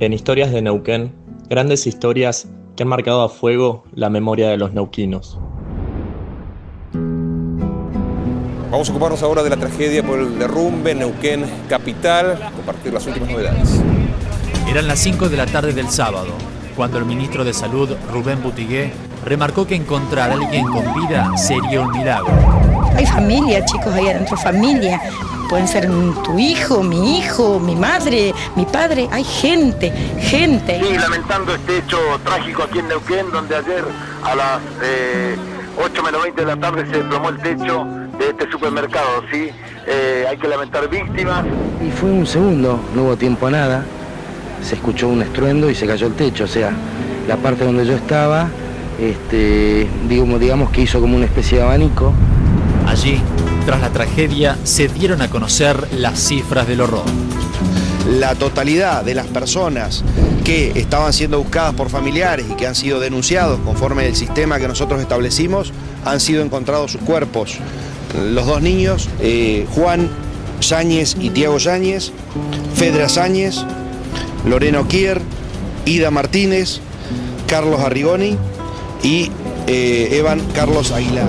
En Historias de Neuquén, grandes historias que han marcado a fuego la memoria de los neuquinos. Vamos a ocuparnos ahora de la tragedia por el derrumbe en Neuquén capital, compartir las últimas novedades. Eran las 5 de la tarde del sábado, cuando el ministro de Salud, Rubén Butigué, remarcó que encontrar a alguien con vida sería un milagro. Hay familia, chicos, ahí adentro, familia. Pueden ser tu hijo, mi madre, mi padre. Hay gente. Sí, lamentando este hecho trágico aquí en Neuquén, donde ayer a las 8 menos 20 de la tarde se desplomó el techo de este supermercado, ¿sí? Hay que lamentar víctimas. Y fue un segundo, no hubo tiempo a nada. Se escuchó un estruendo y se cayó el techo, o sea, la parte donde yo estaba, digamos que hizo como una especie de abanico. Allí, tras la tragedia, se dieron a conocer las cifras del horror. La totalidad de las personas que estaban siendo buscadas por familiares y que han sido denunciados conforme el sistema que nosotros establecimos, han sido encontrados sus cuerpos. Los dos niños, Juan Yáñez y Tiago Yáñez, Fedra Yáñez, Lorena Oquier, Ida Martínez, Carlos Arrigoni y Evan Carlos Aguilar.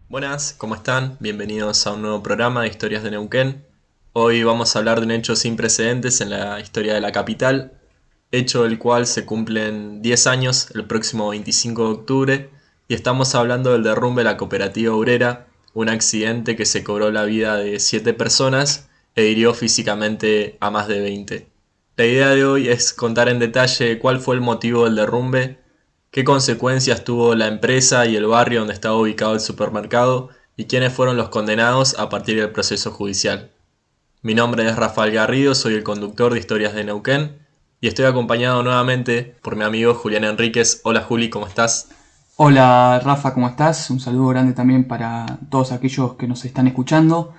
Buenas, ¿cómo están? Bienvenidos a un nuevo programa de Historias de Neuquén. Hoy vamos a hablar de un hecho sin precedentes en la historia de la capital, hecho del cual se cumplen 10 años el próximo 25 de octubre, y estamos hablando del derrumbe de la cooperativa obrera, un accidente que se cobró la vida de 7 personas e hirió físicamente a más de 20. La idea de hoy es contar en detalle cuál fue el motivo del derrumbe, qué consecuencias tuvo la empresa y el barrio donde estaba ubicado el supermercado y quiénes fueron los condenados a partir del proceso judicial. Mi nombre es Rafael Garrido, soy el conductor de Historias de Neuquén y estoy acompañado nuevamente por mi amigo Julián Enríquez. Hola Juli, ¿cómo estás? Hola Rafa, ¿cómo estás? Un saludo grande también para todos aquellos que nos están escuchando.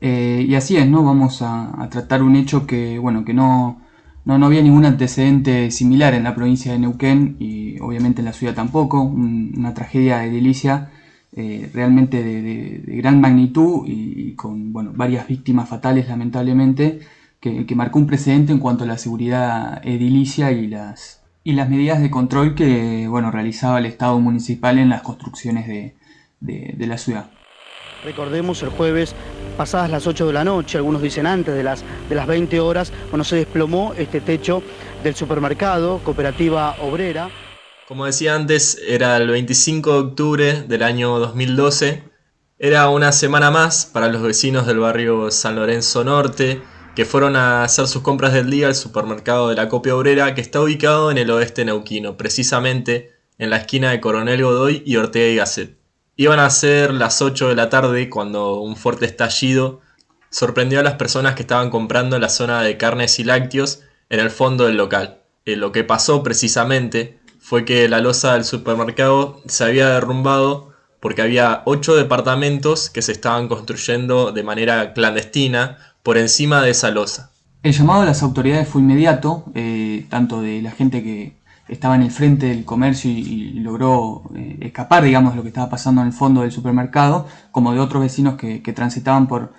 Y así es, ¿no? Vamos a tratar un hecho que no había ningún antecedente similar en la provincia de Neuquén y obviamente en la ciudad tampoco. Una tragedia edilicia realmente de gran magnitud y con varias víctimas fatales lamentablemente, que marcó un precedente en cuanto a la seguridad edilicia y las medidas de control que realizaba el Estado municipal en las construcciones de la ciudad. Recordemos, el jueves, pasadas las 8 de la noche, algunos dicen antes de las 20 horas, se desplomó este techo del supermercado Cooperativa Obrera. Como decía antes, era el 25 de octubre del año 2012. Era una semana más para los vecinos del barrio San Lorenzo Norte, que fueron a hacer sus compras del día al supermercado de la Copia Obrera, que está ubicado en el oeste neuquino, precisamente en la esquina de Coronel Godoy y Ortega y Gasset. Iban a ser las 8 de la tarde cuando un fuerte estallido sorprendió a las personas que estaban comprando en la zona de carnes y lácteos en el fondo del local. Lo que pasó precisamente fue que la losa del supermercado se había derrumbado porque había 8 departamentos que se estaban construyendo de manera clandestina por encima de esa losa. El llamado a las autoridades fue inmediato, tanto de la gente que estaba en el frente del comercio y logró escapar, digamos, de lo que estaba pasando en el fondo del supermercado, como de otros vecinos que transitaban por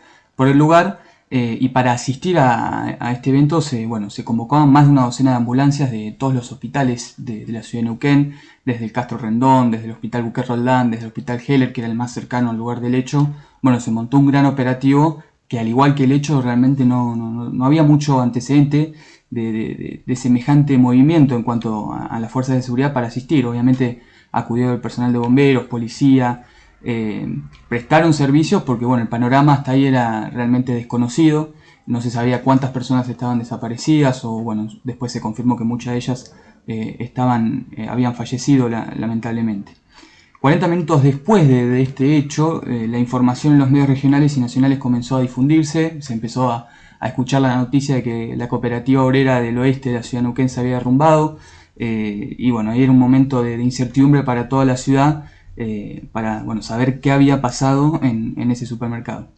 el lugar. Y para asistir a este evento se convocaban más de una docena de ambulancias de todos los hospitales de la ciudad de Neuquén, desde el Castro Rendón, desde el Hospital Buqué Roldán, desde el Hospital Heller, que era el más cercano al lugar del hecho. Se montó un gran operativo que, al igual que el hecho, realmente no había mucho antecedente de semejante movimiento en cuanto a las fuerzas de seguridad para asistir. Obviamente acudió el personal de bomberos, policía, prestaron servicios porque el panorama hasta ahí era realmente desconocido. No se sabía cuántas personas estaban desaparecidas o después se confirmó que muchas de ellas habían fallecido lamentablemente. 40 minutos después de este hecho, la información en los medios regionales y nacionales comenzó a difundirse. Se empezó a escuchar la noticia de que la cooperativa obrera del oeste de la ciudad de Neuquén se había derrumbado. Ahí era un momento de incertidumbre para toda la ciudad, para saber qué había pasado en ese supermercado.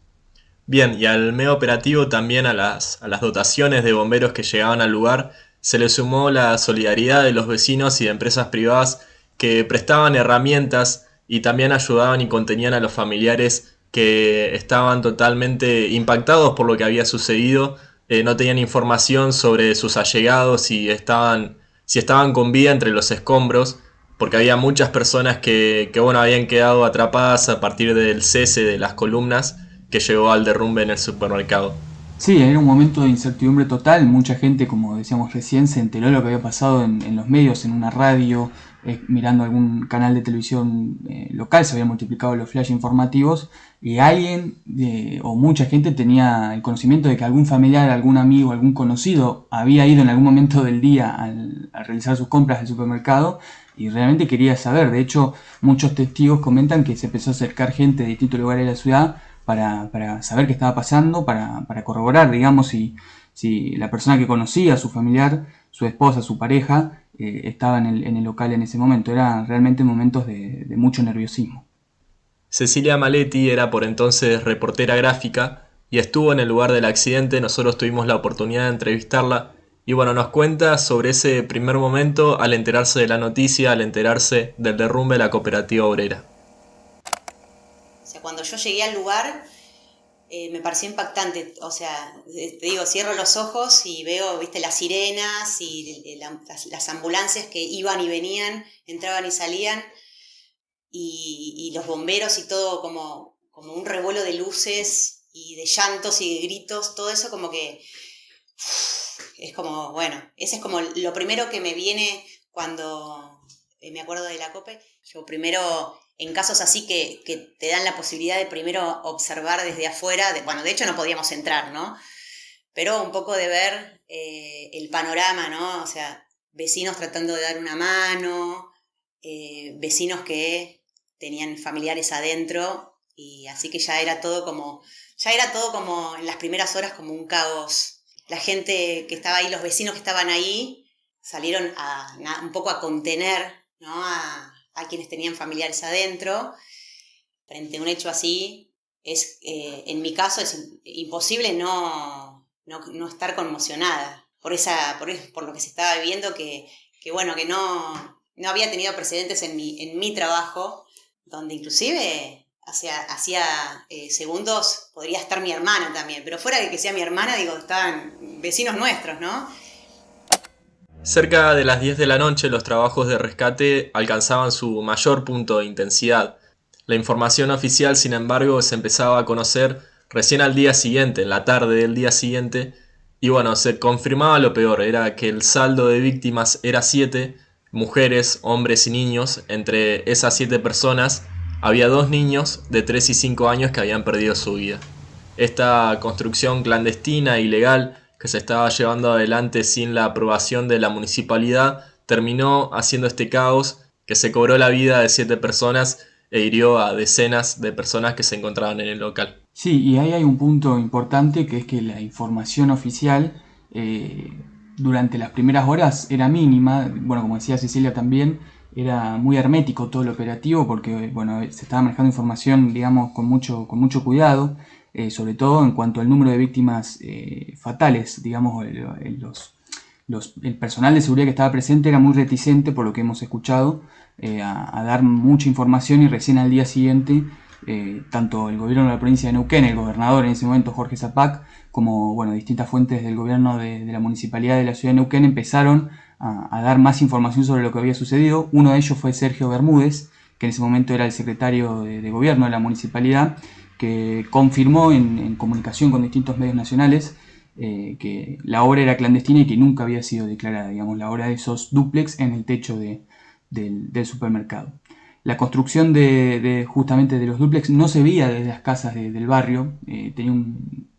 Bien, y al medio operativo, también a las dotaciones de bomberos que llegaban al lugar, se le sumó la solidaridad de los vecinos y de empresas privadas que prestaban herramientas y también ayudaban y contenían a los familiares que estaban totalmente impactados por lo que había sucedido. No tenían información sobre sus allegados, si estaban con vida entre los escombros, porque había muchas personas que bueno, habían quedado atrapadas a partir del cese de las columnas que llevó al derrumbe en el supermercado. Sí, era un momento de incertidumbre total. Mucha gente, como decíamos recién, se enteró de lo que había pasado en los medios, en una radio, mirando algún canal de televisión local. Se habían multiplicado los flash informativos y alguien o mucha gente tenía el conocimiento de que algún familiar, algún amigo, algún conocido había ido en algún momento del día a realizar sus compras al supermercado y realmente quería saber. De hecho, muchos testigos comentan que se empezó a acercar gente de distintos lugares de la ciudad para saber qué estaba pasando, para corroborar, digamos, si la persona que conocía, su familiar, su esposa, su pareja, estaba en el local en ese momento. Eran realmente momentos de mucho nerviosismo. Cecilia Maletti era por entonces reportera gráfica y estuvo en el lugar del accidente. Nosotros tuvimos la oportunidad de entrevistarla y bueno, nos cuenta sobre ese primer momento al enterarse de la noticia, al enterarse del derrumbe de la cooperativa obrera. Cuando yo llegué al lugar me pareció impactante, o sea, te digo, cierro los ojos y veo, viste, las sirenas y las ambulancias que iban y venían, entraban y salían, y los bomberos y todo como un revuelo de luces y de llantos y de gritos, todo eso como que es como, bueno, ese es como lo primero que me viene cuando me acuerdo de la COPE. Yo primero, en casos así que te dan la posibilidad de primero observar desde afuera, de hecho no podíamos entrar, ¿no? Pero un poco de ver el panorama, ¿no? O sea, vecinos tratando de dar una mano, vecinos que tenían familiares adentro, y así que ya era todo como en las primeras horas como un caos. La gente que estaba ahí, los vecinos que estaban ahí, salieron un poco a contener, ¿no? a quienes tenían familiares adentro. Frente a un hecho así, en mi caso es imposible no estar conmocionada por lo que se estaba viviendo, que no había tenido precedentes en mi trabajo, donde inclusive hacía segundos podría estar mi hermana también, pero fuera de que sea mi hermana, estaban vecinos nuestros, ¿no? Cerca de las 10 de la noche los trabajos de rescate alcanzaban su mayor punto de intensidad. La información oficial, sin embargo, se empezaba a conocer recién al día siguiente, en la tarde del día siguiente, y bueno, se confirmaba lo peor, era que el saldo de víctimas era 7, mujeres, hombres y niños. Entre esas 7 personas había 2 niños de 3 y 5 años que habían perdido su vida. Esta construcción clandestina e ilegal que se estaba llevando adelante sin la aprobación de la municipalidad terminó haciendo este caos que se cobró la vida de 7 personas e hirió a decenas de personas que se encontraban en el local. Sí, y ahí hay un punto importante, que es que la información oficial durante las primeras horas era mínima. Bueno, como decía Cecilia también, era muy hermético todo el operativo porque se estaba manejando información, digamos, con mucho cuidado. Sobre todo en cuanto al número de víctimas fatales, digamos, el personal de seguridad que estaba presente era muy reticente, por lo que hemos escuchado, a dar mucha información, y recién al día siguiente, tanto el gobierno de la provincia de Neuquén, el gobernador en ese momento Jorge Zapac, como distintas fuentes del gobierno de la municipalidad de la ciudad de Neuquén empezaron a dar más información sobre lo que había sucedido. Uno de ellos fue Sergio Bermúdez, que en ese momento era el secretario de gobierno de la municipalidad, que confirmó en comunicación con distintos medios nacionales que la obra era clandestina y que nunca había sido declarada, digamos, la obra de esos dúplex en el techo del supermercado. La construcción justamente de los dúplex no se veía desde las casas del barrio, tenía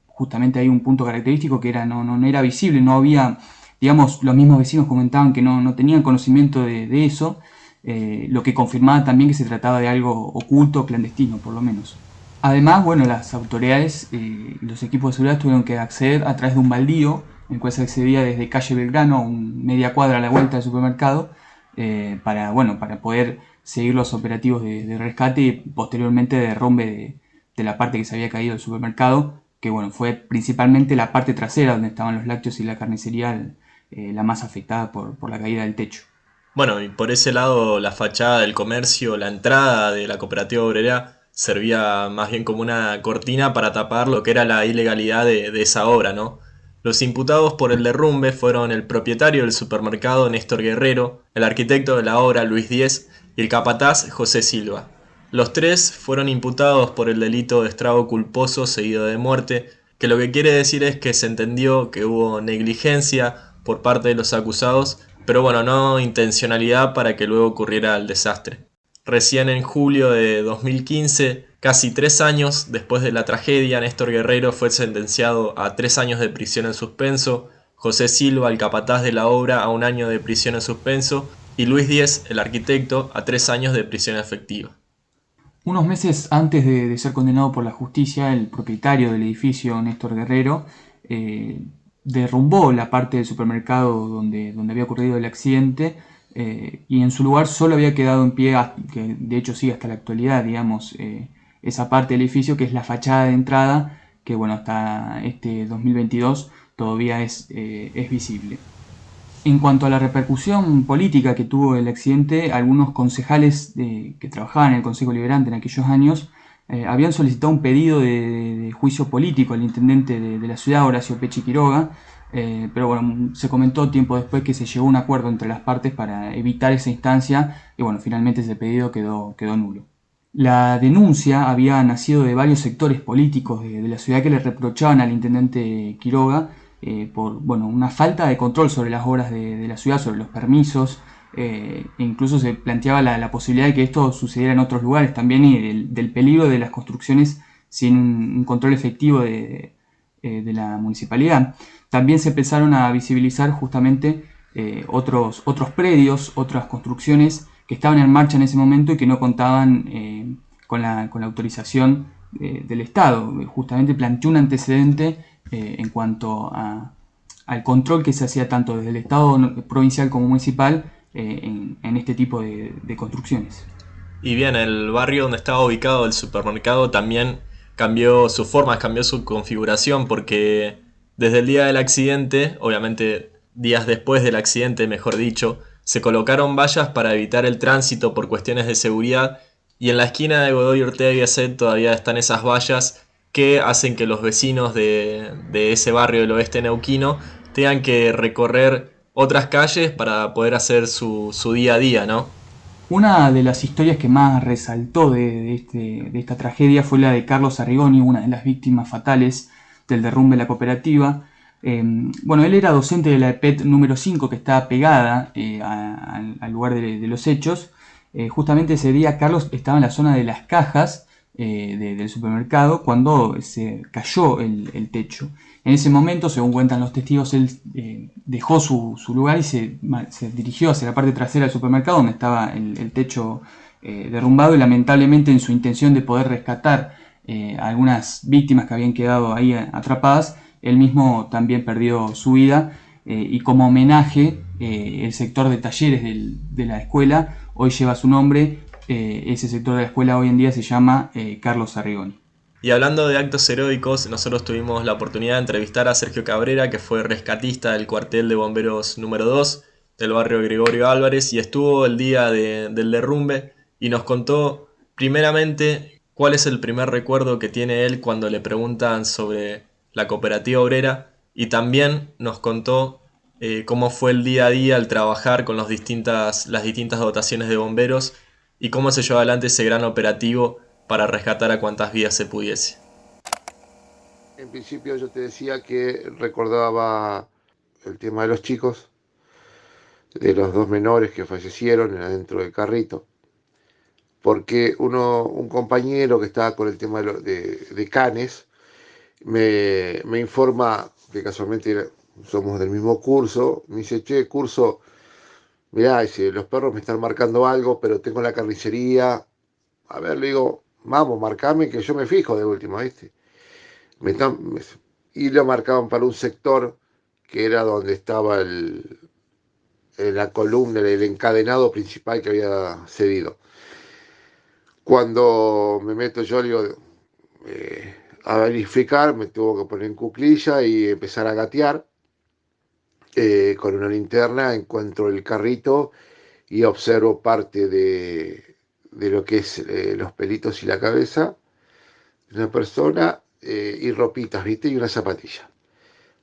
justamente ahí un punto característico que no era visible, no había, digamos, los mismos vecinos comentaban que no tenían conocimiento de eso, lo que confirmaba también que se trataba de algo oculto, clandestino por lo menos. Además, las autoridades y los equipos de seguridad tuvieron que acceder a través de un baldío, en el cual se accedía desde calle Belgrano, media cuadra a la vuelta del supermercado, para poder seguir los operativos de rescate y posteriormente de derrumbe de la parte que se había caído del supermercado, que fue principalmente la parte trasera donde estaban los lácteos y la carnicería la más afectada por la caída del techo. Bueno, y por ese lado la fachada del comercio, la entrada de la cooperativa obrera servía más bien como una cortina para tapar lo que era la ilegalidad de esa obra, ¿no? Los imputados por el derrumbe fueron el propietario del supermercado Néstor Guerrero, el arquitecto de la obra Luis Díez y el capataz José Silva. Los tres fueron imputados por el delito de estrago culposo seguido de muerte, que lo que quiere decir es que se entendió que hubo negligencia por parte de los acusados, pero bueno, no intencionalidad para que luego ocurriera el desastre. Recién en julio de 2015, casi 3 años después de la tragedia, Néstor Guerrero fue sentenciado a 3 años de prisión en suspenso, José Silva, el capataz de la obra, a 1 año de prisión en suspenso y Luis Díez, el arquitecto, a 3 años de prisión efectiva. Unos meses antes de ser condenado por la justicia, el propietario del edificio, Néstor Guerrero, derrumbó la parte del supermercado donde había ocurrido el accidente, y en su lugar solo había quedado en pie, que de hecho sigue hasta la actualidad, digamos, esa parte del edificio que es la fachada de entrada, que bueno, hasta este 2022 todavía es visible. En cuanto a la repercusión política que tuvo el accidente, algunos concejales que trabajaban en el Consejo Liberante en aquellos años habían solicitado un pedido de juicio político al intendente de la ciudad, Horacio Pechi Quiroga, pero bueno, se comentó tiempo después que se llegó a un acuerdo entre las partes para evitar esa instancia y bueno, finalmente ese pedido quedó nulo. La denuncia había nacido de varios sectores políticos de la ciudad que le reprochaban al intendente Quiroga por bueno, una falta de control sobre las obras de la ciudad, sobre los permisos, e incluso se planteaba la posibilidad de que esto sucediera en otros lugares también y del peligro de las construcciones sin un control efectivo de la municipalidad. También se empezaron a visibilizar justamente otros predios, otras construcciones que estaban en marcha en ese momento y que no contaban con la autorización del Estado. Justamente planteó un antecedente en cuanto al control que se hacía tanto desde el Estado provincial como municipal en este tipo de construcciones. Y bien, el barrio donde estaba ubicado el supermercado también cambió su forma, cambió su configuración, porque desde el día del accidente, obviamente días después del accidente, mejor dicho, se colocaron vallas para evitar el tránsito por cuestiones de seguridad, y en la esquina de Godoy Ortega y Gasset todavía están esas vallas que hacen que los vecinos de ese barrio del oeste neuquino tengan que recorrer otras calles para poder hacer su día a día, ¿no? Una de las historias que más resaltó de esta tragedia fue la de Carlos Arrigoni, una de las víctimas fatales del derrumbe de la cooperativa. Bueno, él era docente de la EPET número 5, que está pegada al lugar de los hechos. Justamente ese día Carlos estaba en la zona de las cajas del supermercado cuando se cayó el techo. En ese momento, según cuentan los testigos, él dejó su lugar y se dirigió hacia la parte trasera del supermercado donde estaba el techo derrumbado, y lamentablemente en su intención de poder rescatar a algunas víctimas que habían quedado ahí atrapadas, él mismo también perdió su vida, y como homenaje el sector de talleres de la escuela hoy lleva su nombre. Ese sector de la escuela hoy en día se llama Carlos Arrigoni. Y hablando de actos heroicos, nosotros tuvimos la oportunidad de entrevistar a Sergio Cabrera, que fue rescatista del cuartel de bomberos número 2 del barrio Gregorio Álvarez, y estuvo el día del derrumbe y nos contó primeramente cuál es el primer recuerdo que tiene él cuando le preguntan sobre la cooperativa obrera, y también nos contó cómo fue el día a día al trabajar con las distintas dotaciones de bomberos y cómo se llevó adelante ese gran operativo para rescatar a cuantas vidas se pudiese. En principio yo te decía que recordaba el tema de los chicos, de los 2 menores que fallecieron adentro del carrito, porque un compañero que estaba con el tema de canes me informa que casualmente somos del mismo curso. Me dice: che, curso, mirá, dice, los perros me están marcando algo, pero tengo la carnicería. A ver, le digo, vamos, marcame que yo me fijo de última, ¿viste? Y lo marcaban para un sector que era donde estaba la columna, el encadenado principal que había cedido. Cuando me meto yo, digo, a verificar, me tuvo que poner en cuclilla y empezar a gatear. Con una linterna encuentro el carrito y observo parte de lo que es los pelitos y la cabeza de una persona y ropitas, ¿viste? Y una zapatilla.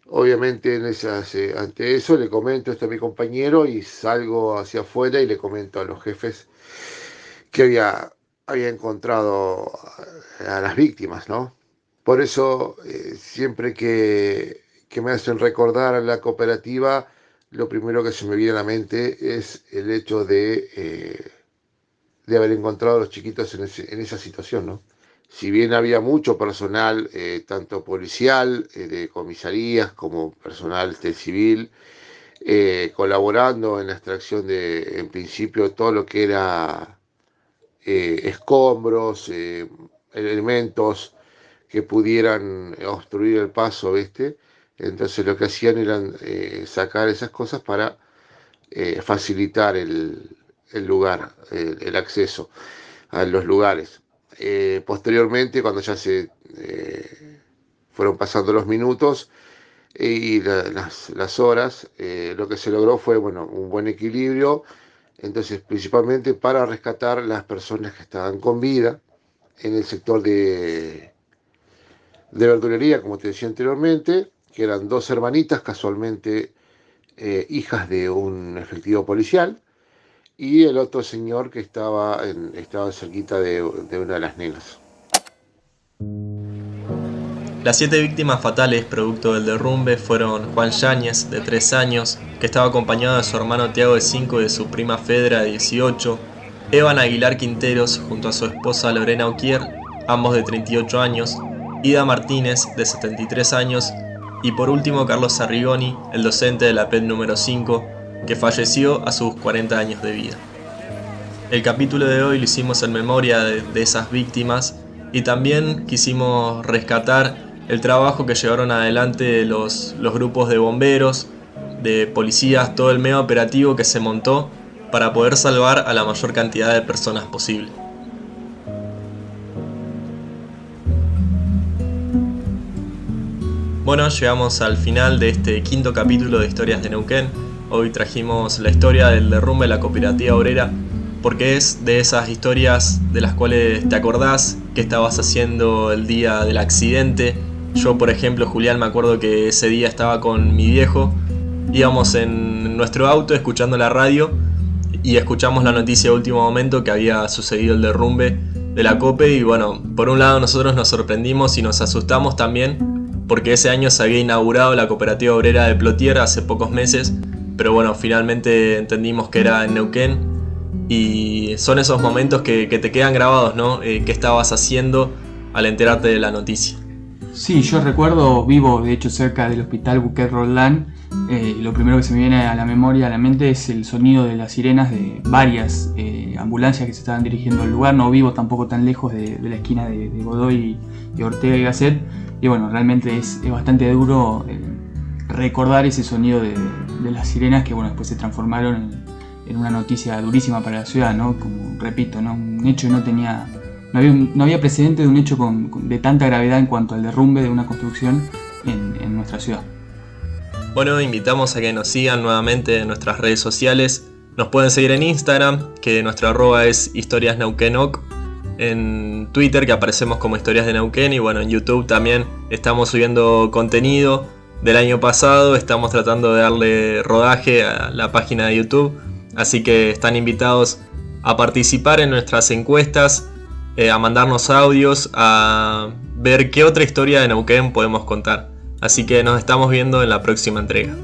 Obviamente ante eso le comento esto a mi compañero y salgo hacia afuera y le comento a los jefes que había encontrado a las víctimas, ¿no? Por eso siempre que me hacen recordar a la cooperativa, lo primero que se me viene a la mente es el hecho de haber encontrado a los chiquitos en esa situación, ¿no? Si bien había mucho personal, tanto policial, de comisarías, como personal civil, colaborando en la extracción de, en principio, todo lo que era escombros, elementos que pudieran obstruir el paso, ¿viste? Entonces lo que hacían eran sacar esas cosas para facilitar el lugar, el acceso a los lugares. Posteriormente, cuando ya se fueron pasando los minutos y las horas, lo que se logró fue, bueno, un buen equilibrio, entonces principalmente para rescatar las personas que estaban con vida en el sector de verdulería, como te decía anteriormente, que eran 2 hermanitas, casualmente hijas de un efectivo policial, y el otro señor que estaba cerquita de una de las nenas. Las 7 víctimas fatales producto del derrumbe fueron Juan Yáñez, de 3 años, que estaba acompañado de su hermano Tiago, de 5, y de su prima Fedra, de 18, Evan Aguilar Quinteros, junto a su esposa Lorena Oquier, ambos de 38 años, Ida Martínez, de 73 años, y por último Carlos Arrigoni, el docente de la PET número 5, que falleció a sus 40 años de vida. El capítulo de hoy lo hicimos en memoria de esas víctimas y también quisimos rescatar el trabajo que llevaron adelante los grupos de bomberos, de policías, todo el medio operativo que se montó para poder salvar a la mayor cantidad de personas posible. Bueno, llegamos al final de este 5º capítulo de Historias de Neuquén. Hoy trajimos la historia del derrumbe de la cooperativa obrera porque es de esas historias de las cuales te acordás qué estabas haciendo el día del accidente. Yo, por ejemplo, Julián, me acuerdo que ese día estaba con mi viejo, íbamos en nuestro auto escuchando la radio y escuchamos la noticia de último momento que había sucedido el derrumbe de la COPE y bueno, por un lado nosotros nos sorprendimos y nos asustamos también porque ese año se había inaugurado la cooperativa obrera de Plotier hace pocos meses, pero bueno, finalmente entendimos que era en Neuquén y son esos momentos que te quedan grabados, ¿no? ¿Qué estabas haciendo al enterarte de la noticia? Sí, yo recuerdo, vivo de hecho cerca del hospital Buquet Roldán, lo primero que se me viene a la memoria, a la mente, es el sonido de las sirenas de varias ambulancias que se estaban dirigiendo al lugar. No vivo tampoco tan lejos de la esquina de Godoy y Ortega y Gasset, y bueno, realmente es bastante duro recordar ese sonido de las sirenas que bueno, después se transformaron en una noticia durísima para la ciudad, ¿no? Como repito, ¿no? Un hecho no había precedente de un hecho de tanta gravedad en cuanto al derrumbe de una construcción en nuestra ciudad. Bueno, invitamos a que nos sigan nuevamente en nuestras redes sociales. Nos pueden seguir en Instagram, que nuestro arroba es historiasneuquenoc, en Twitter, que aparecemos como Historias de Neuquén, y bueno, en YouTube también estamos subiendo contenido del año pasado, estamos tratando de darle rodaje a la página de YouTube, así que están invitados a participar en nuestras encuestas, a mandarnos audios, a ver qué otra historia de Neuquén podemos contar. Así que nos estamos viendo en la próxima entrega.